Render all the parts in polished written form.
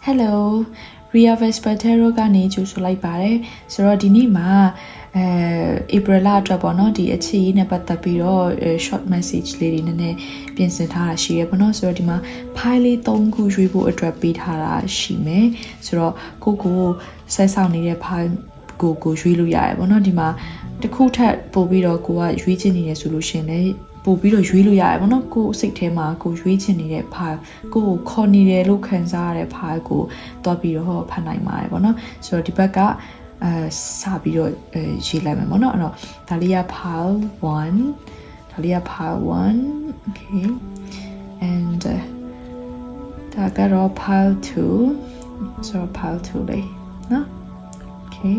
Hello Ria Vespertero ကနေကြိုဆိုလိုက်ပါတယ်ဆိုတော့ဒီနေ့မှာApril လအတွက်ပေါ့နော်ဒီအခြေရေးနဲ့ပတ်သက်ပြီးတော့ short message လေးတွေနည်းနည်းပြင်ဆင်ထားတာရှိရပေါ့နော်ဆိုတော့ဒီမှာ file လေး3ခုရွေးဖို့အတွက်ပေးထားတာရှိမယ်ဆိုတော့ကိုဆက်ဆောင်နေတဲ့ file ကိုရွေးလို့ရတယ်ပေါ့နော်ဒီမှာတစ်ခုထပ်ပို့ပြီးတော့ကိုကရွေးချင်နေတယ်ဆိုလို့ရှင်လေပို့ပြီးတော့ရွေးလို့ရတယ်ပေါ့နော်ကိုစိတ်ထဲမှာကိုရွေးချင်နေတဲ့ file ကိုခေါ်နေတယ်လို့ခံစားရတဲ့ file ကိုတွားပြီးတော့ဖတ်နိုင်ပါတယ်ပေါ့နော်ဆိုတော့ဒီဘက်ကစပြီးတော့ရေးလိုက်မယ်ပေါ့နော်အဲ့တော့ဒါလေးက file 1ဒါလေးက file 1 okay and ဒါကတော့ file 2 so file 2လေးနော် okay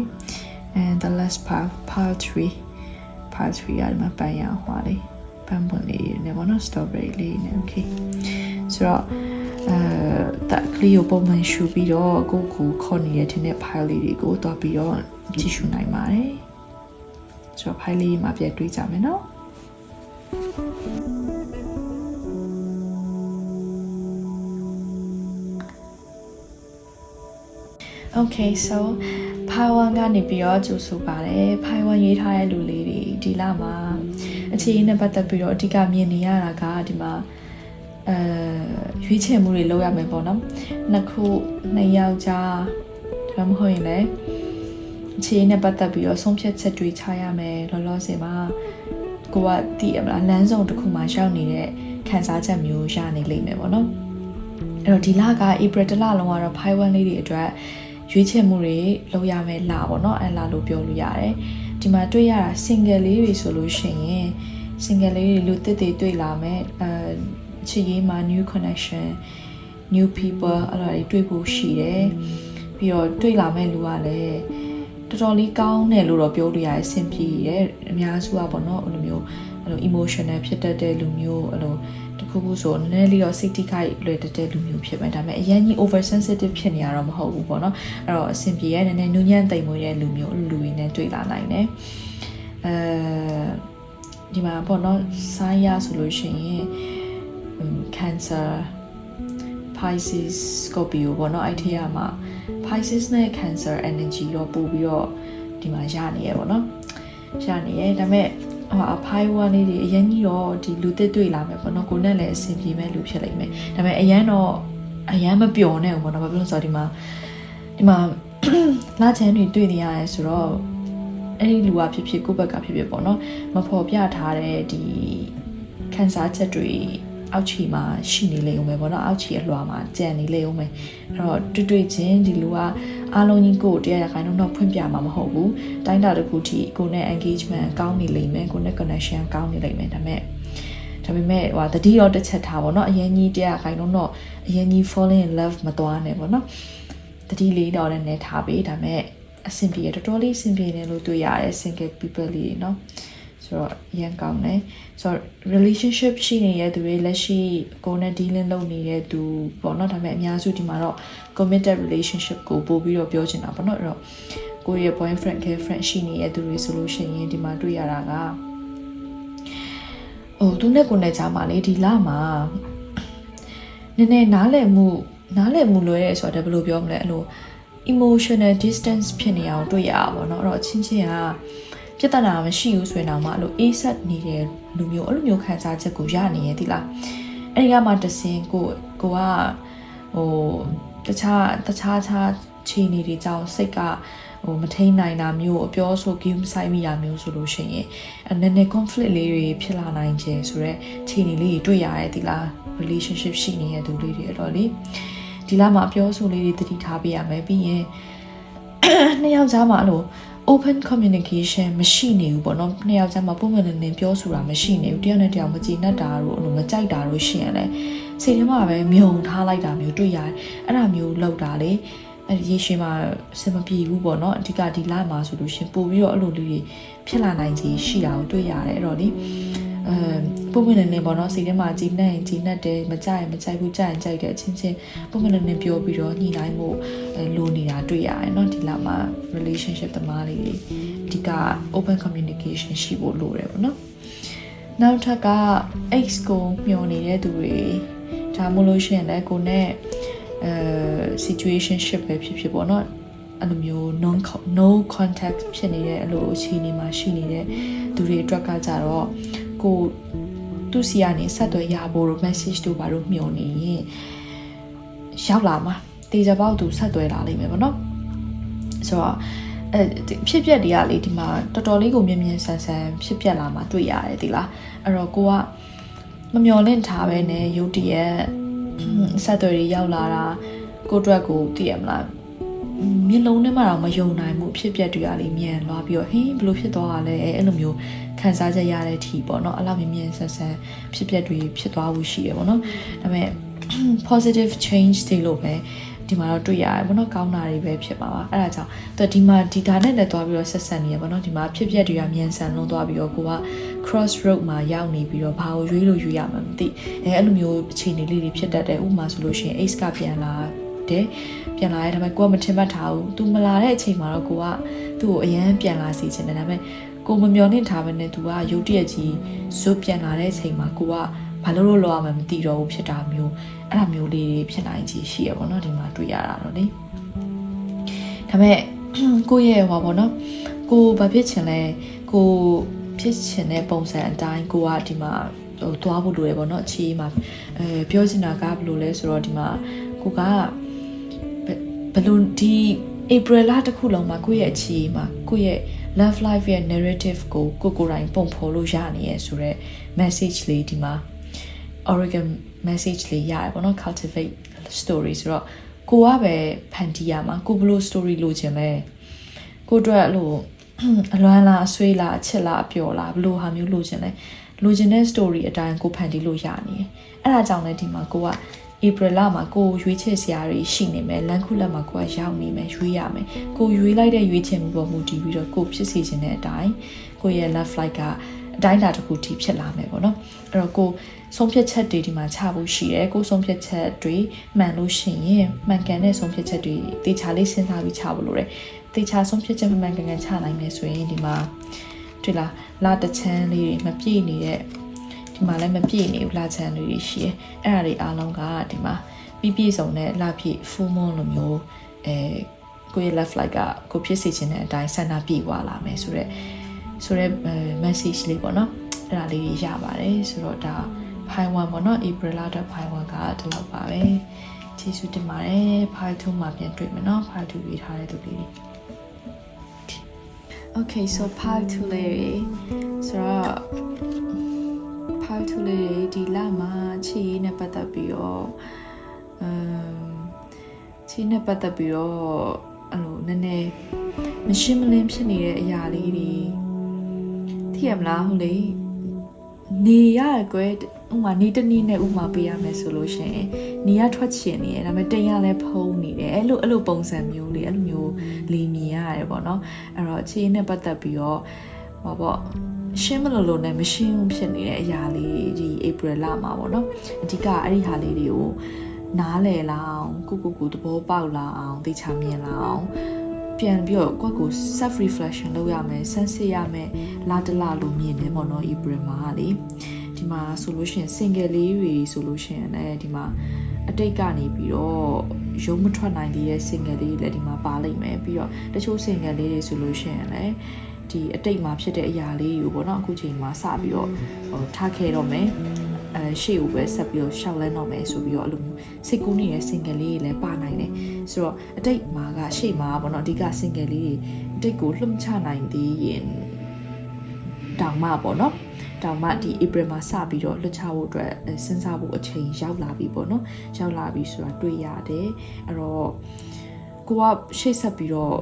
and the last file 3ရတယ်မှာပန်းရဟွာလေးပန်းပွင့်လေးနဲ့ပေါ့နော် strawberry လေးနဲ့ okay ဆိုတော့that ကလေးကိုပုံမှန်ရှုပြီးတော့ကိုခေါ်နေတဲ့တဲ့ file လေးတွေကိုတွားပြီးတော့ကြည့်ရှုနိုင်ပါတယ်ဆိုတော့ file လေးမှာပြည့်တွေးကြမယ်နော် Okay so file 1ကနေပြီးတော့ကြိုဆိုပါတယ် file 1ရေးထားတဲ့လူလေးတွေဒီလမှာအခြေအနေနဲ့ပတ်သက်ပြီးတော့အဓိကမြင်နေရတာကဒီမှာရွေးချယ်မှုတွေလုပ်ရမယ်ပေါ့နော်နှစ်ယောက်ကြားဒါမှမဟုတ်ရင်လည်းအခြေအနေနဲ့ပတ်သက်ပြီးတော့ဆုံးဖြတ်ချက်တွေချရမယ်လောလောဆယ်မှာကိုကတည်ရမလားလမ်းဆုံးတစ်ခုမှာရောက်နေတဲ့ခံစားချက်မျိုးရနေလိမ့်မယ်ပေါ့နော်အဲ့တော့ဒီလက April တစ်လလုံးကတော့ file 1လေးတွေအတွက်ရွေးချယ်မှုတွေလုပ်ရမယ်လာပေါ့နော်အဲ့လာလို့ပြောလို့ရတယ်ဒီမှာတွေ့ရတာ single လေးတွေဆိုလို့ရှိရင် single လေးတွေလူသစ်တွေတွေ့လာမယ်ချစ်ရေးမှာ new connection new people အဲ့လိုတွေတွေ့ဖို့ရှိတယ်ပြီးတော့တွေ့လာမဲ့လူကလည်းတော်တော်လေးကောင်းတယ်လို့တော့ပြောလို့ရတယ်အဆင်ပြေတယ်အများစုကပေါ့နော်အဲ့လိုမျိုးအဲ့လို emotional ဖြစ်တတ်တဲ့လူမျိုးအဲ့လိုတခုခုဆိုနည်းနည်းလေးတော့ safety guide လွယ်တတ်တဲ့လူမျိုးဖြစ်မယ်ဒါပေမဲ့အရင်ကြီး over sensitive ဖြစ်နေရတော့မဟုတ်ဘူးပေါ့နော်အဲ့တော့အဆင်ပြေရဲ့နည်းနည်းနူးညံ့သိမ်မွေးတဲ့လူမျိုးလူတွေနဲ့တွေ့လာနိုင်တယ်ဒီမှာပေါ့နော်ဆိုင်းရဆိုလို့ရှိရင် Cancer Pisces Scorpio ပေါ့နော်အဲ့ထက်မှာ Pisces နဲ့ Cancer energy တော့ပို့ပြီးတော့ဒီမှာရနေရပေါ့နော်ရနေရဒါပေမဲ့file 1လေးတွေအရင်ကြီးတော့ဒီလူသစ်တွေ့လာမယ်ပေါ့နော်ကိုနဲ့လည်းအဆင်ပြေမဲ့လူဖြစ်လိမ့်မယ်ဒါပေမဲ့အရင်မပျော်နဲ့ဘူးပေါ့နော်ဘာဖြစ်လို့ဆိုတော့ဒီမှာလာချမ်းတွေတွေ့နေရတယ်ဆိုတော့အဲ့ဒီလူကဖြစ်ဖြစ်ကိုယ့်ဘက်ကဖြစ်ဖြစ်ပေါ့နော်မဖော်ပြထားတဲ့ဒီခံစားချက်တွေအောက်ခြေမှာရှိနေလေဦးမယ်ပေါ့နော်အောက်ခြေအလွှာမှာကြံနေလေဦးမယ်အဲ့တော့တွေ့ချင်းဒီလူကအားလုံးကြီးကိုတရားရခိုင်တော့ဖွင့်ပြမှာမဟုတ်ဘူးတိုင်းတာတစ်ခုထိကိုနဲ့ engagement ကောင်းနေလိမ့်မယ်ကိုနဲ့ connection ကောင်းနေလိမ့်မယ်ဒါပေမဲ့တတိတော့တစ်ချက်ထားပေါ့နော်အရင်ကြီးတရားခိုင်တော့အရင်ကြီး falling in love မသွားနဲ့ပေါ့နော်တတိလေးတော့လည်းနေထားပေးဒါပေမဲ့အဆင်ပြေတော်တော်လေးအဆင်ပြေတယ်လို့တွေ့ရတယ် single people လေးเนาะဆိုတော့ရန်ကောင်းတယ်ဆိုတော့ relationship ရှိနေတဲ့သူတွေလက်ရှိကိုယ်နဲ့ dealing လုပ်နေတဲ့သူပေါ့နော်ဒါပေမဲ့အများစုဒီမှာတော့ committed relationship ကိုပို့ပြီးတော့ပြောချင်တာပေါ့နော်အဲ့တော့ကိုယ့်ရဲ့ boyfriend girlfriend ရှိနေတဲ့သူတွေဆိုလို့ရှိရင်ဒီမှာတွေ့ရတာကသူနဲ့ကိုယ်နဲ့ကြားမှာလေဒီလမှာနည်းနည်းနားလည်မှုလွယ်ရဲဆိုတော့ဘယ်လိုပြောမလဲအဲ့လို emotional distance ဖြစ်နေအောင်တွေ့ရပါဘောเนาะအဲ့တော့ချင်းကပြဿနာမရှိဘူးဆိုရင်တော့မှအဲ့လို ASAP နေတဲ့လူမျိုးအဲ့လိုမျိုးခံစားချက်ကိုရနေရဲ့ဒီလားအဲ့ဒီကမှတစင်ကိုကတခြားခြေနေတွေကြောင့်စိတ်ကမထိန်နိုင်တာမျိုးအပြောဆို game ဆိုင်မိတာမျိုးဆိုလို့ရှိရင်နည်းနည်း conflict လေးတွေဖြစ်လာနိုင်ခြင်းဆိုတော့ခြေနေလေးတွေတွေ့ရရဲ့ဒီလား relationship ရှိနေတဲ့သူလေးတွေအဲ့တော့လေဒီလားမှာပြောဆိုလေးတွေတတိထားပေးရမယ်ပြီးရင်နှစ်ယောက်ကြားမှာအဲ့လို open communication မရှိနေဘူးပေါ့နော်နှစ်ယောက်ကြားမှာပုံမှန်နေပြောဆိုတာမရှိနေဘူးတယောက်နဲ့တယောက်မကြည်နပ်တာတို့အဲ့လိုမကြိုက်တာတို့ရှိရင်လည်းစိတ်ထဲမှာပဲမြုံထားလိုက်တာမျိုးတွေ့ရတယ်အဲ့ဒါမျိုးလောက်တာလေအဲ့ဒီရေရှည်မှာစင်မပြေဘူးပေါ့နော်အဓိကဒီလမှာဆိုလို့ရှင်ပို့ပြီးတော့အဲ့လိုလူတွေဖြစ်လာနိုင်ခြေရှိတာကိုတွေ့ရတယ်အဲ့တော့လေပုံမှန်နေပေါ့နော်စိတ်ထဲမှာကြည်နပ်တယ်မကြိုက်ဘူးကြိုက်တယ်အချင်းပုံမှန်နေပြောပြီးတော့ညှိနှိုင်းဖို့လိုနေတာတွေ့ရတယ်เนาะဒီလောက်မှာ relationship သမားလေးတွေအဓိက open communication ရှိဖို့လိုတယ်ပေါ့နော်နောက်ထပ်က X ကိုမျှော်နေတဲ့သူတွေဒါမှမဟုတ်လို့ရှိရင်လည်းကိုနဲ့ situationship ပဲဖြစ်ဖြစ်ပေါ့နော်အဲ့လိုမျိုး no contact ဖြစ်နေတဲ့အဲ့လိုအခြေအနေမှာရှိနေတဲ့သူတွေအတွက်ကကြတော့ကိုသူစီကနေဆက်သွယ်ရဖို့ message တို့ဘာလို့မျှော်နေရင်ရောက်လာမှာတေချာပေါက်သူဆက်သွယ်လာလိမ့်မယ်ပေါ့နော်ဆိုတော့ဖြစ်ပျက်တွေကလေဒီမှာတော်တော်လေးကိုမြင်မြင်ဆန်ဆန်ဖြစ်ပျက်လာမှာတွေ့ရတယ်ဒီလားအဲ့တော့ကိုကမမျော်လင့်ထားပဲနဲ့ရုတ်တရက်ဆက်သွယ်တွေရောက်လာတာကိုအတွက်ကိုသိရမလားမျက်လုံးထဲမှာတော့မယုံနိုင်ဘူးဖြစ်ပျက်တွေကလေမြန်သွားပြီးတော့ဟင်းဘလို့ဖြစ်သွားတာလဲအဲ့လိုမျိုးခံစားချက်ရတဲ့အထိပေါ့နော်အဲ့လိုမြင်မြင်ဆန်ဆန်ဖြစ်ပျက်တွေဖြစ်သွားဖို့ရှိရပေါ့နော်ဒါပေမဲ့ positive change တွေလို့ပဲဒီမှာတော့တွေ့ရတယ်ပေါ့နော်ကောင်းတာတွေပဲဖြစ်ပါပါအဲ့ဒါကြောင့်သူဒီမှာဒီဒါနဲ့လည်းသွားပြီးတော့ဆက်ဆက်နေရပေါ့နော်ဒီမှာဖြစ်ပျက်တွေကမြန်ဆန်လွန်သွားပြီးတော့ကိုက cross road မှာရောက်နေပြီးတော့ဘာကိုရွေးလို့ရွေးရမှာမသိအဲ့လိုမျိုးအခြေအနေလေးတွေဖြစ်တတ်တယ်ဥပမာဆိုလို့ရှိရင် ace ကပြန်လာတယ်ပြန်လာတဲ့ဒါပေမဲ့ကိုကမထင်မှတ်ထားဘူးသူမလာတဲ့အချိန်မှာတော့ကိုကသူ့ကိုအရန်ပြန်လာစီချင်တယ်ဒါပေမဲ့ကိုမမျော်လင့်ထားဘဲနဲ့သူကရုတ်တရက်ကြီးဇွတ်ပြန်လာတဲ့အချိန်မှာကိုကဘာလို့လောက်ရမှမသိတော့ဘူးဖြစ်တာမျိုးအဲ့ဒါမျိုးလေးဖြစ်နိုင်ချေရှိရပေါ့နော်ဒီမှာတွေ့ရတာတော့လေဒါပေမဲ့ကိုရဲ့ဟောပေါ့နော်ကိုဘာဖြစ်ချင်လဲကိုဖြစ်ချင်တဲ့ပုံစံအတိုင်းကိုကဒီမှာဟိုသွားဖို့လိုတယ်ပေါ့နော်အခြေမှာပြောချင်တာကဘယ်လိုလဲဆိုတော့ဒီမှာကိုကဘယ်လိုဒီ April လတစ်ခုလုံးမှာကိုရဲ့အခြေမှာကိုရဲ့ love life ရဲ့ narrative ကိုကိုယ်တိုင်ပုံဖော်လို့ရနေရဆိုတော့ message လေးဒီမှာ Oregon message လေးရတယ်ပေါ့နော် cultivate story ဆိုတော့ကိုကပဲဖန်တီးရမှာကိုဘလို့ story လိုချင်လဲကိုအတွက်လို့အလွမ်းလားအဆွေးလားအချစ်လားအပျော်လားဘလို့ဟာမျိုးလိုချင်လဲလိုချင်တဲ့ story အတိုင်းကိုဖန်တီးလို့ရနေတယ်အဲ့ဒါကြောင့်လည်းဒီမှာကိုက April လမှာကိုရွေးချယ်စရာတွေရှိနေမယ်လမ်းခုလက်မှာကိုကရောက်နေမယ်ရွေးရမယ်ကိုရွေးလိုက်တဲ့ရွေးချယ်မှုပေါ်မူတည်ပြီးတော့ကိုဖြစ်စီခြင်းတဲ့အတိုင်းကိုရဲ့ love life ကအတိုင်းအတာတစ်ခုထိဖြစ်လာမယ်ပေါ့နော်အဲ့တော့ကိုဆုံးဖြတ်ချက်တွေဒီမှာချဖို့ရှိတယ်ကိုဆုံးဖြတ်ချက်တွေမှန်လို့ရှိရင်မှန်ကန်တဲ့ဆုံးဖြတ်ချက်တွေတေချာလေးစဉ်းစားပြီးချဖို့လိုတယ်တေချာဆုံးဖြတ်ချက်မှန်ကန်ချနိုင်မယ်ဆိုရင်ဒီမှာတွေ့လားလာတချမ်းလေးတွေမပြည့်နေတဲ့ဒီမှာလည်းမပြည့်နေဘူးလာချမ်းလေးတွေရှိတယ်အဲ့ဒါတွေအားလုံးကဒီမှာပြည့်စုံတဲ့လာပြည့် full moon လိုမျိုးကိုရဲ့ left light ကကိုဖြစ်စီခြင်းတဲ့အတိုင်းဆန္ဒပြည့်သွားလာမယ်ဆိုတော့message လေးပေါ့နော်အဲ့ဒါလေးရပါတယ်ဆိုတော့ဒါ file 1ပေါ့နော် April လအတွက် file 1ကဒီလောက်ပါပဲကျေးဇူးတင်ပါတယ် file 2မှာပြန်တွေ့မယ်နော် file 2ရေးထားတဲ့သူလေး Okay so file 2လေးဆိုတော့ file 2လေးဒီလမှာခြေရေးနဲ့ပတ်သက်ပြီးတော့ခြေနဲ့ပတ်သက်ပြီးတော့အဲ့လိုနည်းနည်းမရှင်းမလင်းဖြစ်နေတဲ့အရာလေးတွေသိရမလားဟုတ်လေနေရကွယ်ဥမာနေတနည်းနဲ့ဥမာပေးရမယ်ဆိုလို့ရှိရင်နေရထွက်ချင်နေတယ်ဒါပေမဲ့တင်ရလဲဖုံးနေတယ်အဲ့လိုပုံစံမျိုးလေးအဲ့လိုမျိုးလေးမြင်ရတယ်ပေါ့နော်အဲ့တော့အခြေအနေနဲ့ပတ်သက်ပြီးတော့ဟောပေါ့ရှင်းမလို့နဲ့မရှင်းဘူးဖြစ်နေတဲ့အရာလေးဒီ April လမှာပေါ့နော်အဓိကအဲ့ဒီဟာလေးတွေကိုနားလည်လာအောင်ကိုသဘောပေါက်လာအောင်သိချမြင်လာအောင်ပြန်ပြီးတော့ကိုယ့်ကို self reflection လုပ်ရမယ်ဆန်းစစ်ရမယ်လာတလာလို့မြင်တယ်ပေါ့နော် April မှာလေဒီမှာဆိုလို့ရှိရင် single လေးတွေဆိုလို့ရှိရင်လည်းဒီမှာအတိတ်ကနေပြီးတော့ရုံးမထွက်နိုင်သေးတဲ့ single လေးတွေလည်းဒီမှာပါလိမ့်မယ်ပြီးတော့တချို့ single လေးတွေဆိုလို့ရှိရင်လည်းဒီအတိတ်မှာဖြစ်တဲ့အရာလေးတွေကိုပေါ့နော်အခုချိန်မှာစပြီးတော့ထားခဲ့တော့မယ်ရှေ့ကိုပဲဆက်ပြီးတော့ရှောက်လန်းတော့မယ်ဆိုပြီးတော့အဲ့လိုစိတ်ကူးနေတဲ့ single လေးတွေလည်းပါနိုင်တယ်ဆိုတော့အတိတ်မှာကရှေ့မှာပေါ့နော်အဓိက single လေးတွေအတိတ်ကိုလှုပ်ချနိုင်သေးရင်တောင်မှပေါ့နော်တောင်မှဒီ April မှာစပြီးတော့လွတ်ချဖို့အတွက်စဉ်းစားဖို့အချိန်ရောက်လာပြီပေါ့နော်ရောက်လာပြီဆိုတာတွေ့ရတယ်အဲ့တော့ကိုကရှေ့ဆက်ပြီးတော့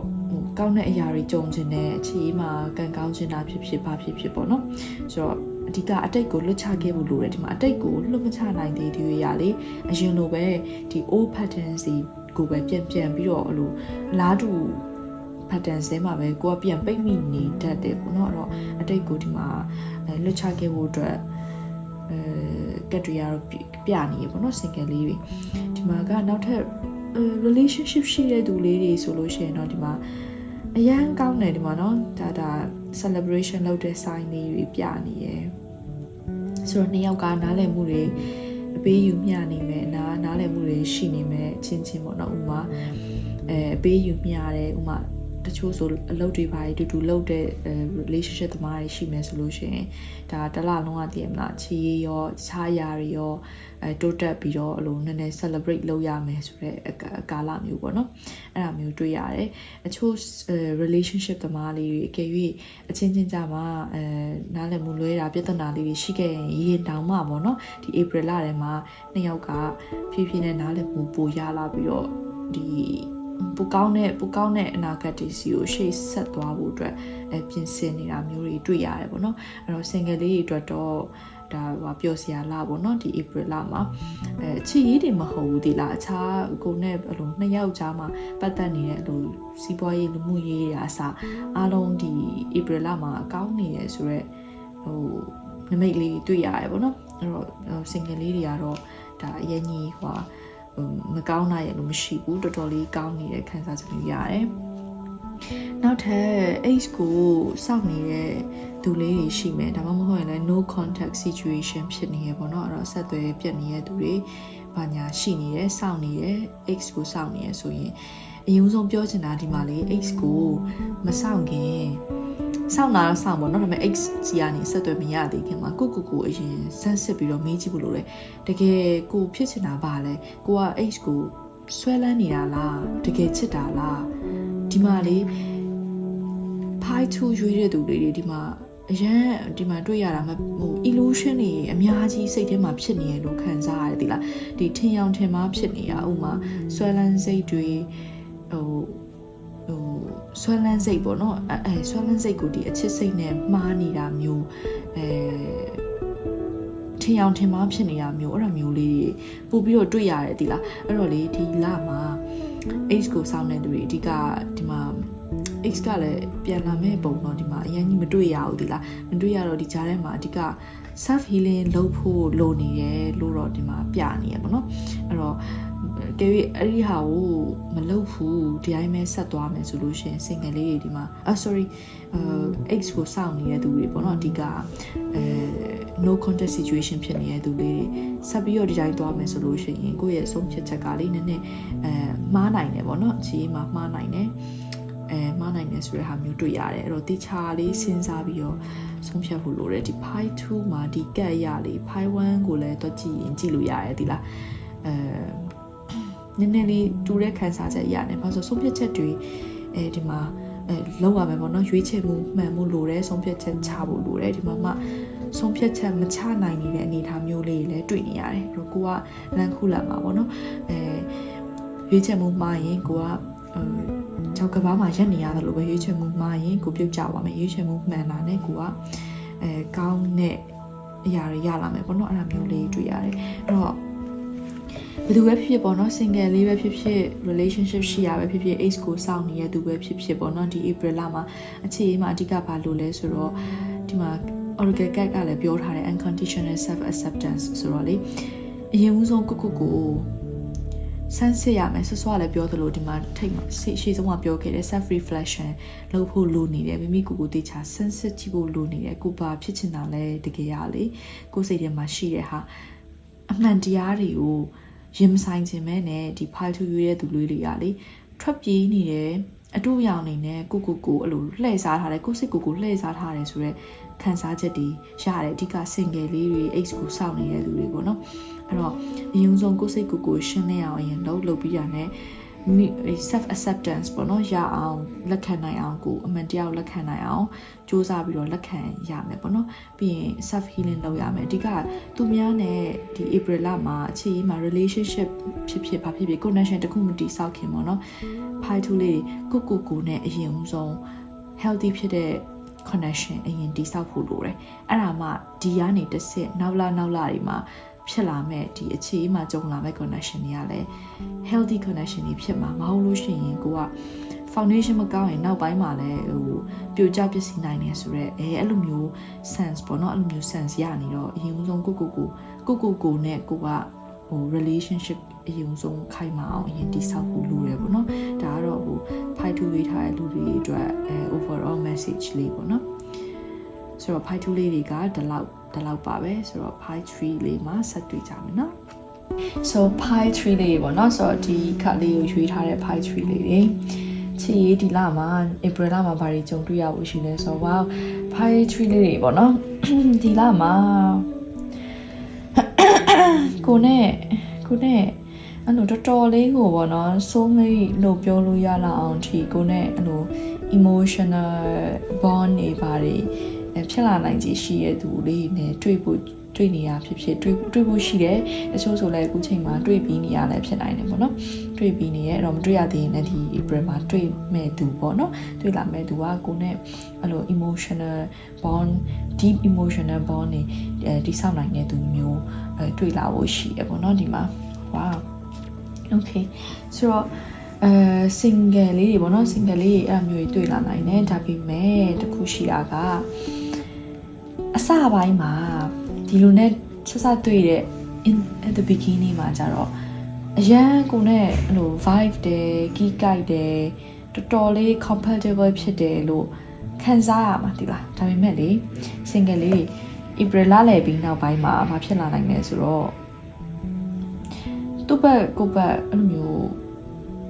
ကောင်းတဲ့အရာတွေကြုံချင်တဲ့အခြေမှာကံကောင်းချင်တာဖြစ်ဖြစ်ဘာဖြစ်ဖြစ်ပေါ့နော်ဆိုတော့အဓိကအတိတ်ကိုလွတ်ချခဲ့ဖို့လိုတယ်ဒီမှာအတိတ်ကိုလွတ်မချနိုင်သေးတဲ့ရလေအရင်လိုပဲဒီ old patterns ကိုပဲပြန်ပြီးတော့အဲ့လိုလားတူ pattern စဲမှာပဲကိုကပြန်ပိတ်မိနေတတ်တယ်ပေါ့နော်အဲ့တော့အတိတ်ကိုဒီမှာလွတ်ချခဲ့ဖို့အတွက်ကက်ထရီယာတော့ပြနေရပေါ့နော် single လေးတွေဒီမှာကနောက်ထပ်relationship ရှိတဲ့သူလေးတွေဆိုလို့ရှိရင်တော့ဒီမှာအရန်ကောင်းတယ်ဒီမှာနော်ဒါ celebration လုပ်တဲ့ sign လေးတွေပြနေရယ်ဆိုတော့နှစ်ယောက်ကနားလည်မှုတွေ ပေးယူမျှနေမယ်နားလည်မှုတွေရှိနေမယ်ချင်းချင်းပေါ့နော်ဥမာပေးယူမျှတယ်ဥမာတချို့ဆိုအလုပ်တွေပါတူတူလုပ်တဲ့ relationship သမားတွေရှိမယ်ဆိုလို့ရှိရင်ဒါတစ်လလုံးကတည်မလားချီရောခြားရာတွေရောတိုးတက်ပြီးတော့အလိုနည်းနည်း celebrate လုပ်ရမယ်ဆိုတဲ့ကာလမျိုးပေါ့နော်အဲ့ဒါမျိုးတွေ့ရတယ်အချို့ relationship သမားလေးတွေအကယ်၍အချင်းချင်းကြမှာနားလည်မှုလွဲတာပြဿနာလေးတွေရှိခဲ့ရင်ရင်တောင်မှပေါ့နော်ဒီ April လထဲမှာနှစ်ယောက်ကဖြည်းဖြည်းနဲ့နားလည်မှုပိုရလာပြီးတော့ဒီပူကောင်းတဲ့အနာဂတ်တွေစီကိုရှေ့ဆက်သွားဖို့အတွက်ပြင်ဆင်နေတာမျိုးတွေတွေ့ရတယ်ပေါ့နော်အဲ့တော့ single လေးတွေအတွက်တော့ဒါပျော်စရာလာပေါ့နော်ဒီ April လမှာချစ်ရေးတွေမဟုတ်ဘူးဒီလားအခြားကိုနဲ့အလိုနှစ်ယောက်ကြားမှာပတ်သက်နေတဲ့အလိုစီးပွားရေးလူမှုရေးရာအစားအားလုံးဒီ April လမှာကောင်းနေရဆိုတော့နမိတ်လေးတွေ့ရတယ်ပေါ့နော်အဲ့တော့ single လေးတွေကတော့ဒါအရင်ကြီးမကောင်းတာရလို့မရှိဘူးတော်တော်လေးကောင်းနေတဲ့ခံစားချက်မျိုးရတယ်နောက်ထပ် H ကိုစောင့်နေတဲ့သူလေးတွေရှိမယ်ဒါမှမဟုတ်ရင်လည်း no contact situation ဖြစ်နေရပေါ့နော်အဲ့တော့ဆက်သွယ်ပြတ်နေတဲ့သူတွေဘာညာရှိနေတယ်စောင့်နေတယ် H ကိုစောင့်နေရဆိုရင်အရင်ဆုံးပြောချင်တာဒီမှာလေ H ကိုမစောင့်ခင်စောင့်တာတော့စောင့်ပေါ့နော်ဒါပေမဲ့ X စီကနေဆက်သွယ်မရသေးခင်မှာကိုအရင်စမ်းစစ်ပြီးတော့မေးကြည့်ဖို့လိုတယ်တကယ်ကိုဖြစ်ချင်တာပါလဲကိုက X ကိုဆွဲလန်းနေတာလားတကယ်ချစ်တာလားဒီမှာလေ pie 2ရွေးတဲ့သူတွေဒီမှာအရင်ဒီမှာတွေ့ရတာဟို illusion တွေအများကြီးစိတ်ထဲမှာဖြစ်နေရလို့ခံစားရတယ်ဒီလားဒီထင်ရောင်ထင်မှားဖြစ်နေတာဥမာဆွဲလန်းစိတ်တွေဆွဲလန်းစိတ်ပေါ့နော်ဆွဲလန်းစိတ်ကိုဒီအချစ်စိတ်နဲ့မှားနေတာမျိုးထင်အောင်ထင်မှားဖြစ်နေတာမျိုးအဲ့ဒါမျိုးလေးပို့ပြီးတော့တွေ့ရတယ်ဒီလားအဲ့တော့လေဒီလမှာ H ကိုစောင့်နေသူတွေအဓိကဒီမှာ X ကလည်းပြန်လာမဲ့ပုံတော့ဒီမှာအရင်ကြီးမတွေ့ရဘူးဒီလားမတွေ့ရတော့ဒီကြားထဲမှာအဓိက self healing လုပ်ဖို့လိုနေတယ်လို့တော့ဒီမှာပြနေရပါတော့အဲ့တော့ကဲအဲ့ဒီဟာကိုမလုပ်ဘူးဒီတိုင်းပဲဆက်သွားမယ်ဆိုလို့ရှိရင် single လေးတွေဒီမှာX ကိုစောင့်နေတဲ့သူတွေပေါ့နော်အဓိကno contact situation ဖြစ်နေတဲ့သူလေးတွေဆက်ပြီးတော့ဒီတိုင်းသွားမယ်ဆိုလို့ရှိရင်ကိုယ့်ရဲ့ဆုံးဖြတ်ချက်ကလေးနည်းနည်းမှားနိုင်တယ်ပေါ့နော်အခြေမှာမှားနိုင်တယ်မှားနိုင်တယ်ဆိုတဲ့ဟာမျိုးတွေ့ရတယ်အဲ့တော့တိချာလေးစဉ်းစားပြီးတော့ဆုံးဖြတ်ဖို့လိုတယ်ဒီ pi 2မှာဒီကတ်ရလေး pi 1ကိုလည်းတော့ကြည့်ရင်ကြည့်လို့ရတယ်ဒီလားနည်းနည်းလေးတူတဲ့ခံစားချက်ရတယ်ဘာလို့ဆိုဆုံးဖြတ်ချက်တွေဒီမှာလောက်ရမယ်ပေါ့နော်ရွေးချယ်မှုမှန်မှုလိုတယ်ဆုံးဖြတ်ချက်ချဖို့လိုတယ်ဒီမှာမှဆုံးဖြတ်ချက်မချနိုင်နေတဲ့အနေအထားမျိုးလေးတွေလည်းတွေ့နေရတယ်အဲ့တော့ကိုကလမ်းခုလာမှာပေါ့နော်ရွေးချယ်မှုမှားရင်ကိုကကြောက်ကဘာမှရက်နေရတယ်လို့ပဲရွေးချယ်မှုမှားရင်ကိုပြုတ်ကြပါမယ်ရွေးချယ်မှုမှန်တာနဲ့ကိုကကောင်းတဲ့အရာတွေရလာမယ်ပေါ့နော်အဲ့ဒါမျိုးလေးတွေ့ရတယ်အဲ့တော့ဘယ်သူပဲဖြစ်ဖြစ်ပေါ့နော် single လေးပဲဖြစ်ဖြစ် relationship ရှိရပဲဖြစ်ဖြစ် H ကိုစောင့်နေတဲ့သူပဲဖြစ်ဖြစ်ပေါ့နော်ဒီ April လမှာအခြေအနေမှာအဓိကဘာလို့လဲဆိုတော့ဒီမှာ Oracle Card ကလည်းပြောထားတယ် unconditional self acceptance ဆိုတော့လေအရင်ဆုံးကိုစမ်းစစ်ရမယ်ဆွလည်းပြောသလိုဒီမှာထိတ်မှာရှေ့ဆုံးကပြောခဲ့တဲ့ self reflection လုပ်ဖို့လိုနေတယ်မိမိကိုယ်တေချာစမ်းစစ်ကြည့်ဖို့လိုနေတယ်ကိုပါဖြစ်ချင်တာလဲတကယ်ရလေကိုယ်စိတ်ထဲမှာရှိတဲ့ဟာအမှန်တရားတွေကိုရင်မဆိုင်ခြင်းပဲနဲ့ဒီ file 2ရွေးတဲ့သူလေးတွေကလေထွက်ပြေးနေတယ်အတူရောင်နေနဲ့ကိုအဲ့လိုလှည့်စားထားတယ်ကိုစိတ်ကိုလှည့်စားထားတယ်ဆိုတော့ခံစားချက်တွေရတယ်အဓိက single လေးတွေ X ကိုစောင့်နေတဲ့သူတွေပေါ့နော်အဲ့တော့အရင်ဆုံးကိုစိတ်ကိုရှင်းလင်းအောင်အရင်လုပ်ပြီးတာနဲ့ self acceptance ပေါ့နော်ရအောင်လက်ခံနိုင်အောင်ကိုအမှန်တရားလက်ခံနိုင်အောင်စူးစမ်းပြီးတော့လက်ခံရမယ်ပေါ့နော်ပြီးရင် self healing လုပ်ရမယ်အဓိကသူများနဲ့ဒီ April လမှာအခြေအနေမှာ relationship ဖြစ်ဘာဖြစ် connection တခုမတည်ဆောက်ခင်ပေါ့နော် pi 2လေးကိုနဲ့အရင်ဆုံး healthy ဖြစ်တဲ့ connection အရင်တည်ဆောက်ဖို့လိုတယ်အဲ့ဒါမှဒီကနေတစ်ဆင့်နောက်လာတွေမှာဖြစ်လာမဲ့ဒီအခြေအနေမှာကြုံလာမဲ့ connection တွေကလည်း healthy connection တွေဖြစ်မှာမဟုတ်လို့ရှိရင်ကိုက foundation မကောင်းရင်နောက်ပိုင်းမှာလည်းပြိုကျပျက်စီးနိုင်တယ်ဆိုတော့အဲ့လိုမျိုး sense ပေါ့နော်အဲ့လိုမျိုး sense ရနေတော့အရင်ဆုံးကိုနဲ့ကိုကrelationship အရင်ဆုံးခိုင်မာအောင်အရင်တည်ဆောက်ဖို့လိုတယ်ပေါ့နော်ဒါကတော့ဖိုက်ထူပေးထားတဲ့လူတွေအတွက်overall message လေးပေါ့နော် ဆိုတော့ pie 2လေးတွေကဒီလောက်ပါပဲဆိုတော့ pie 3လေးမှာဆက်တွေ့ကြမယ်နော် so pie 3လေးပေါ့နော်ဆိုတော့ဒီခါလေးကိုရွေးထားတဲ့ pie 3လေးတွေချီဒီလမှာ April လမှာဘာတွေကြုံတွေ့ရဖို့ရှိလဲဆိုတော့ wow pie 3လေးတွေပေါ့နော်ဒီလမှာကိုနဲ့အဲ့လိုတော်တော်လေးကိုပေါ့နော်စိုးမိတ်လို့ပြောလို့ရလာအောင်ဒီကိုနဲ့အဲ့လို emotional bond တွေပါတယ်ဖြစ်လာနိုင်ခြေရှိတဲ့သူလေးနဲ့တွေ့နေရဖြစ်တွေ့ဖို့ရှိတယ်တချို့ဆိုလည်းအခုချိန်မှာတွေ့ပြီးနေရလည်းဖြစ်နိုင်တယ်ပေါ့နော်တွေ့ပြီးနေရတော့မတွေ့ရသေးရင်လည်းဒီ April မှာတွေ့မဲ့သူပေါ့နော်တွေ့လာမဲ့သူကကိုနဲ့အဲ့လို emotional bond deep emotional bond တွေတိဆောက်နိုင်တဲ့သူမျိုးတွေ့လာဖို့ရှိတယ်ပေါ့နော်ဒီမှာ wow okay ဆိုတော့single လေးတွေပေါ့နော် single လေးတွေအဲ့မျိုးတွေတွေ့လာနိုင်တယ်ဒါပေမဲ့တခုရှိတာကအစပိုင်းမှာဒီလိုနဲ့ဆက်တွေ့တဲ့ at the beginning မှာကြတော့အရန်ကိုနဲ့အဲ့လို vibe တယ် key guide တယ်တော်တော်လေး compatible ဖြစ်တယ်လို့ခံစားရမှာဒီလားဒါပေမဲ့လေ single လေး April လလည်ပြီးနောက်ပိုင်းမှာဘာဖြစ်လာနိုင်လဲဆိုတော့သူ့ဘက်ကိုယ့်ဘက်အဲ့လိုမျိုး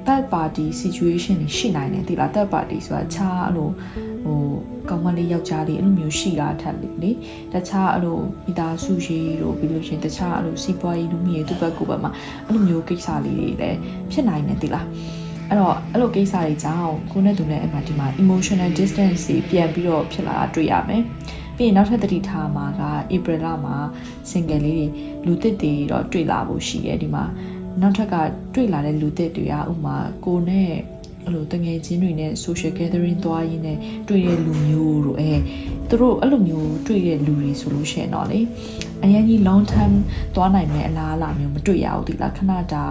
third party situation တွေရှိနိုင်တယ်ဒီလား third party ဆိုတာခြားအဲ့လိုကောင်မလေးယောက်ျားလေးအဲ့လိုမျိုးရှိတာထက်လေတခြားအဲ့လိုမိသားစုရှိတို့ပြီးလို့ရှင်တခြားအဲ့လိုစီးပွားရေးလူမျိုးရေးသူ့ဘက်ကိုယ်ဘက်မှာအဲ့လိုမျိုးကိစ္စလေးတွေလည်းဖြစ်နိုင်တယ်ဒီလားအဲ့တော့အဲ့လိုကိစ္စတွေကြောင့်ကိုနဲ့သူနဲ့အဲ့မှာဒီမှာ emotional distance တွေပြန်ပြီးတော့ဖြစ်လာတာတွေ့ရမယ်ပြီးရင်နောက်ထပ်သတိထားမှာက April လမှာ single လေးတွေလူသစ်တွေတော့တွေ့လာဖို့ရှိတယ်ဒီမှာနောက်ထပ်ကတွေ့လာတဲ့လူသစ်တွေကဥမာကိုနဲ့အဲ့လိုတငယ်ချင်းတွေနဲ့ social gathering သွားရင်းနဲ့တွေ့တဲ့လူမျိုးတို့သူတို့အဲ့လိုမျိုးတွေ့တဲ့လူတွေဆိုလို့ရှိရင်တော့လေအရင်ကြီး long term သွားနိုင်မယ့်အလားအလာမျိုးမတွေ့ရဘူးဒီလားခဏတာ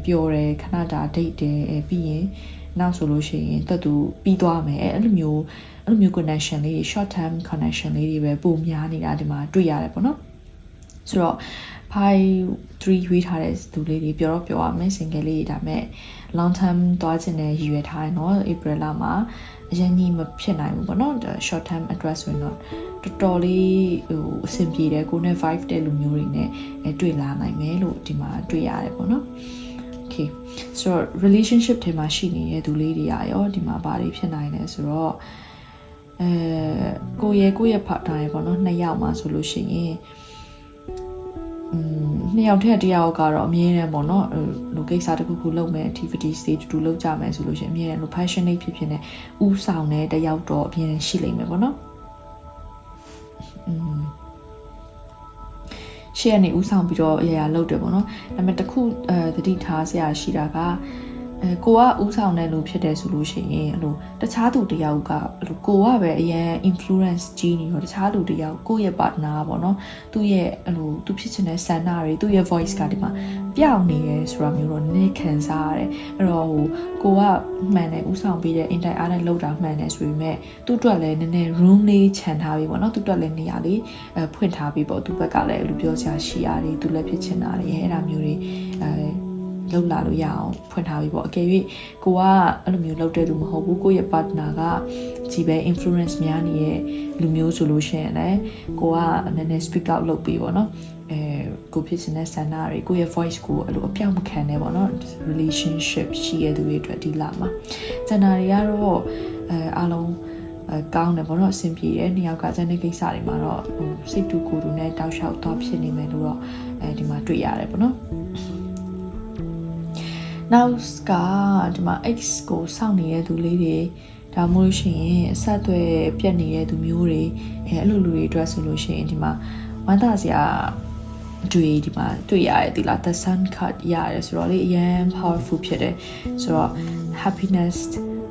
ပျော်တယ်ခဏတာ date တယ်ပြီးရင်နောက်ဆိုလို့ရှိရင်တက်သူပြီးသွားမယ်အဲ့လိုမျိုး connection လေး short term connection လေးတွေပဲပုံများနေတာဒီမှာတွေ့ရတယ်ပေါ့နော်ဆိုတော့ pie 3ရွေးထားတဲ့သူလေးတွေပြောရမယ် single လေးဒါမဲ့ long term သွားခြင်းနဲ့ရည်ရွယ်ထားတယ်เนาะ April လမှာအရင်ကြီးမဖြစ်နိုင်ဘူးပေါ့เนาะ short term address ဆိုရင်တော့တော်တော်လေးအဆင်ပြေတယ်ကိုနဲ့ vibe တဲ့လူမျိုးတွေနဲ့တွေ့လာနိုင်မယ်လို့ဒီမှာတွေ့ရတယ်ပေါ့เนาะ okay so relationship ထဲမှာရှိနေတဲ့သူလေးတွေကရောဒီမှာဘာတွေဖြစ်နိုင်လဲဆိုတော့ကိုရဲ့ partner ရေပေါ့เนาะနှစ်ယောက်မှာဆိုလို့ရှိရင်နှစ်ယောက်ထက်တစ်ယောက်ကတော့အမြဲတမ်းပေါ့နော်လူကိစ္စတစ်ခုခုလုပ်မယ် activity stage တူလုပ်ကြမယ်ဆိုလို့ရှိရင်အမြဲတမ်းလူ passionate ဖြစ်နေဥဆောင်တဲ့တစ်ယောက်တော့အမြဲတမ်းရှိလိမ့်မယ်ပေါ့နော်ရှေ့ကနေဥဆောင်ပြီးတော့အရာလုပ်တယ်ပေါ့နော်ဒါပေမဲ့တစ်ခုသတိထားစရာရှိတာကကိုကဥဆောင်တဲ့လူဖြစ်တယ်ဆိုလို့ရှိရင်အဲ့လိုတခြားသူတယောက်ကအဲ့လိုကိုကပဲအရင် influence ကြီးနေတော့တခြားလူတယောက်ကိုယ့်ရဲ့ partner ပေါ့နော်သူ့ရဲ့အဲ့လိုသူဖြစ်ချင်တဲ့ဆန္ဒတွေသူ့ရဲ့ voice ကဒီမှာပြောင်းနေရဲဆိုတာမျိုးတော့နည်းခံစားရတယ်အဲ့တော့ကိုကမှန်တယ်ဥဆောင်ပြီးတဲ့ interact အားနဲ့လောက်တာမှန်တယ်ဆိုပေမဲ့သူ့အတွက်လည်းနည်းနည်း room လေးခြံထားပြီးပေါ့နော်သူ့အတွက်လည်းနေရာလေးဖွင့်ထားပြီးပေါ့သူ့ဘက်ကလည်းအဲ့လိုပြောချင်ရှိရတယ်သူလည်းဖြစ်ချင်တာတွေအဲ့ဒါမျိုးတွေလောက်လာလို့ရအောင်ဖွင့်ထားပြီးပေါ့အကယ်၍ကိုကအဲ့လိုမျိုးလောက်တဲ့လူမဟုတ်ဘူးကိုယ့်ရဲ့ partner ကကြီးပဲ influence များနေတဲ့လူမျိုးဆိုလို့ရှိရင်လည်းကိုကနည်းနည်း speak out လုပ်ပြီးပေါ့နော်ကိုဖြစ်နေတဲ့ဆန္ဒတွေကိုယ့်ရဲ့ voice ကိုအဲ့လိုအပြောင်းမခံနဲ့ပေါ့နော် relationship ရှိရတဲ့သူတွေအတွက်ဒီလာမှာကျန်တာတွေကတော့အားလုံးကောင်းတယ်ပေါ့နော်အဆင်ပြေတယ်နှစ်ယောက်ကကျန်တဲ့ကိစ္စတွေမှာတော့စိတ်တူကိုယ်တူနဲ့တောက်လျှောက်သွားဖြစ်နေမယ်လို့တော့ဒီမှာတွေ့ရတယ်ပေါ့နော်နောက်ကဒီမှာ X ကိုစောင့်နေတဲ့သူလေးတွေဒါမှမဟုတ်ရှင်အဆက်အသွယ်ပြတ်နေတဲ့သူမျိုးတွေအဲ့လိုလူတွေအတွက်ဆိုလို့ရှိရင်ဒီမှာဝမ်းသာစရာတွေ့ဒီမှာတွေ့ရတယ်ဒီလား the sun card ရတယ်ဆိုတော့လေအရင် powerful ဖြစ်တယ်ဆိုတော့ happiness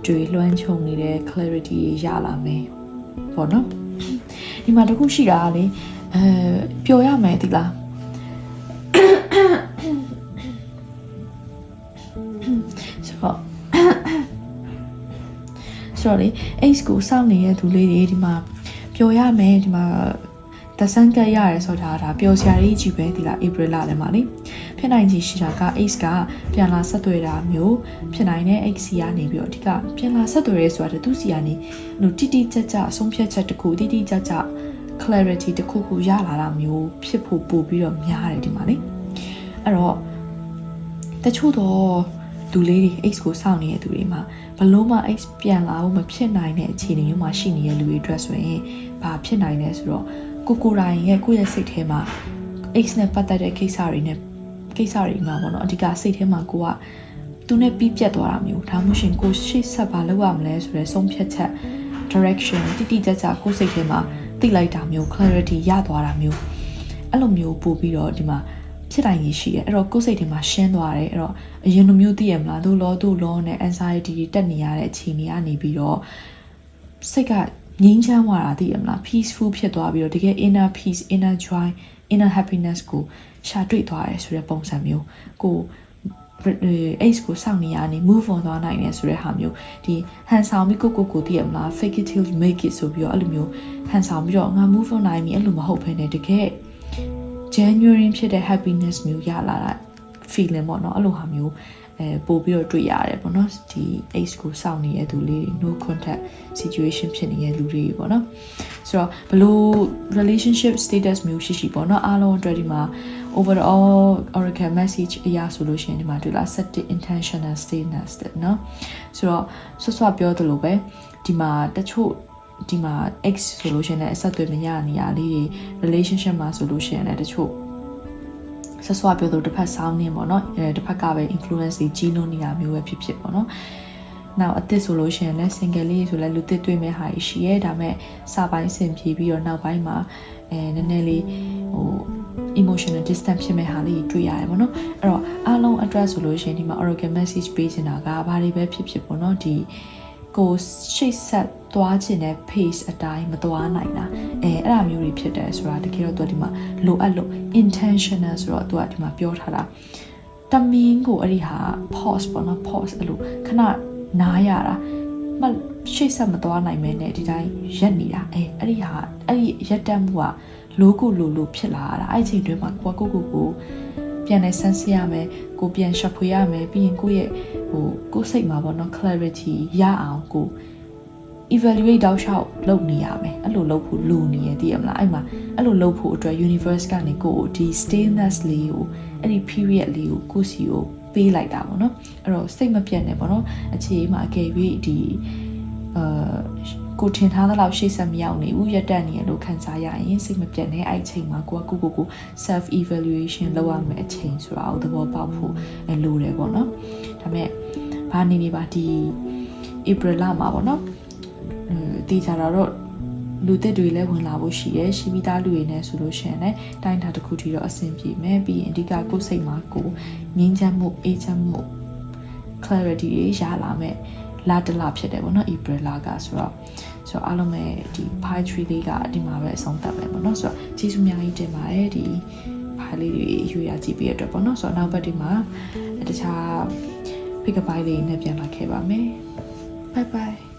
တွေ့လွှမ်းခြုံနေတဲ့ clarity ရလာမယ်ပေါ့နော်ဒီမှာတခုရှိတာလေပျော်ရမယ်ဒီလားဆိုတော့လေ X ကိုစောင့်နေတဲ့သူလေးတွေဒီမှာပျော်ရမယ်ဒီမှာ တဆန်းကရရဲဆိုတာဒါပျော်စရာကြီးကြီးပဲဒီလား April လထဲမှာလေဖြစ်နိုင်ချေရှိတာက X ကပြန်လာဆက်သွယ်တာမျိုးဖြစ်နိုင်တဲ့ X စီကနေပြီးတော့အဓိကပြန်လာဆက်သွယ်ရဲဆိုတာသူစီကနေတိတိကျကျအဆုံးဖြတ်ချက်တစ်ခုတိတိကျကျ clarity တစ်ခုခုရလာတာမျိုးဖြစ်ဖို့ပို့ပြီးတော့များတယ်ဒီမှာလေအဲ့တော့တချို့တော့လူလေးတွေ X ကိုစောင့်နေတဲ့သူတွေမှာဘလို့မှ X ပြန်လာဖို့မဖြစ်နိုင်တဲ့အခြေအနေမျိုးမှာရှိနေတဲ့လူတွေအတွက်ဆိုရင်ဘာဖြစ်နိုင်လဲဆိုတော့ကိုယ်တိုင်ရဲ့ကိုယ့်ရဲ့စိတ်ထဲမှာ X နဲ့ပတ်သက်တဲ့ကိစ္စတွေမှာပေါ့နော်အဓိကစိတ်ထဲမှာကိုကသူနဲ့ပြီးပြတ်သွားတာမျိုးဒါမှမဟုတ်ကိုရှေ့ဆက်ဘာလုပ်ရမလဲဆိုတဲ့ဆုံးဖြတ်ချက် direction တိတိကျကျကိုယ်စိတ်ထဲမှာသိလိုက်တာမျိုး clarity ရသွားတာမျိုးအဲ့လိုမျိုးပို့ပြီးတော့ဒီမှာဖြစ်တိုင်းကြီးရှိတယ်အဲ့တော့ကိုယ်စိတ်ထဲမှာရှင်းသွားတယ်အဲ့တော့အရင်လိုမျိုးသိရမလားတို့လောနဲ့ anxiety တွေတက်နေရတဲ့အခြေအနေကနေပြီးတော့စိတ်ကငြိမ်းချမ်းသွားတာသိရမလား peaceful ဖြစ်သွားပြီးတော့တကယ် inner peace inner joy inner happiness ကိုရှာတွေ့သွားတယ်ဆိုတဲ့ပုံစံမျိုးကိုX ကိုစောင့်နေရနေ move on သွားနိုင်တယ်ဆိုတဲ့ဟာမျိုးဒီဟန်ဆောင်ပြီးကိုသိရမလား fake it till you make it ဆိုပြီးတော့အဲ့လိုမျိုးဟန်ဆောင်ပြီးတော့ငါ move on နိုင်ပြီအဲ့လိုမဟုတ်ဘဲနဲ့တကယ် genuine ဖြစ်တဲ့ happiness မျိုးရလာတာ feeling ပေါ့နော်အဲ့လိုဟာမျိုးပို့ပြီးတော့တွေ့ရတယ်ပေါ့နော်ဒီ X ကိုစောင့်နေတဲ့သူလေး no contact situation ဖြစ်နေတဲ့လူတွေပေါ့နော်ဆိုတော့ဘလို့ relationship status မျိုးရှိပေါ့နော်အားလုံးအတွက်ဒီမှာ overall oracle message အရာဆိုလို့ရှိရင်ဒီမှာတွေ့လား set the intentional status တဲ့နော်ဆိုတော့ဆွပြောသလိုပဲဒီမှာတချို့ဒီမှာ X ဆိုလို့ရှိရင်လည်းအဆက်အသွယ်မရနေရလေးတွေ relationship မှာဆိုလို့ရှိရင်လည်းတချို့ဆွပြောတော့တစ်ဖက်ဆောင်းနေပေါ့နော်တစ်ဖက်ကပဲ influence ကြီးလုံးနေတာမျိုးပဲဖြစ်ပေါ့နော်နောက်အသစ်ဆိုလို့ရှိရင်လည်း single လေးဆိုလည်းလူသစ်တွေ့မဲ့ဟာရှိရဲဒါမဲ့စာပိုင်းဆင်ပြေပြီးတော့နောက်ပိုင်းမှာနည်းနည်းလေးemotional distance ဖြစ်မဲ့ဟာလေးတွေ့ရတယ်ပေါ့နော်အဲ့တော့အားလုံး address ဆိုလို့ရှိရင်ဒီမှာ oracle message ပေးနေတာကဘာတွေပဲဖြစ်ပေါ့နော်ဒီကိုရှေ့ဆက်သွားခြင်းနဲ့ pace အတိုင်းမသွားနိုင်တာအဲ့ဒါမျိုးတွေဖြစ်တယ်ဆိုတာတကယ်တော့သူဒီမှာလိုအပ်လို့ intentional ဆိုတော့သူကဒီမှာပြောထားတာတမင်းကိုအဲ့ဒီဟာ pause ပေါ့နော် pause အဲ့လိုခဏနားရတာမရှေ့ဆက်မသွားနိုင်မဲနဲ့ဒီတိုင်းရက်နေတာအဲ့ဒီရက်တက်မှုကလိုဖြစ်လာတာအဲ့ချိန်တွင်းမှာကိုပြန်နေဆန်းစစ်ရမယ်ကိုပြန်ရှော့ဖွေရမယ်ပြီးရင်ကိုယ့်ရဲ့ကိုယ်စိတ်မှာပေါ့နော် clarity ရအောင်ကို evaluate တောက်လျှောက်လုပ်နေရမယ်အဲ့လိုလုပ်ဖို့လိုနေရတည်ရမလားအဲ့မှာအဲ့လိုလုပ်ဖို့အတွက် universe ကနေကိုဒီ stillness လေးကိုအဲ့ဒီ period လေးကိုကိုစီကိုပေးလိုက်တာပေါ့နော်အဲ့တော့စိတ်မပြတ်နဲ့ပေါ့နော်အခြေအမှာအကယ်၍ဒီကိုထင်ထားသလောက်ရှေ့ဆက်မရောက်နေဘူးရက်တက်နေရလို့ခံစားရရင်စိတ်မပြတ်နဲ့အဲ့အချိန်မှာကို self evaluation လုပ်ရမယ်အချိန်ဆိုတာကိုသဘောပေါက်ဖို့လိုတယ်ပေါ့နော်ဒါပေမဲ့ဘာနေပါဒီ April လမှာပေါ့နော်တည်ကြတော့လူသစ်တွေလည်းဝင်လာဖို့ရှိရဲရှိပြီးသားလူတွေနဲ့ဆိုလို့ရှိရင်လည်းတိုင်းတာတစ်ခုတည်းတော့အဆင်ပြေမယ်ပြီးရင်အဓိကကိုယ်စိတ်မှာကိုငြိမ်းချမ်းမှုအေးချမ်းမှု clarity တွေရလာမယ်လာတလာဖြစ်တယ်ပေါ့နော် April လကဆိုတော့အားလုံးပဲဒီ pie tree လေးကဒီမှာပဲအဆုံးသတ်မယ်ပေါ့နော်ဆိုတော့ကျေးဇူးအများကြီးတင်ပါတယ်ဒီ pie လေးတွေရွေးရကြည့်ပြီးရတော့ပေါ့နော်ဆိုတော့နောက်ဘက်ဒီမှာတခြား pick up လေးနဲ့ပြန်လာခဲ့ပါမယ် bye bye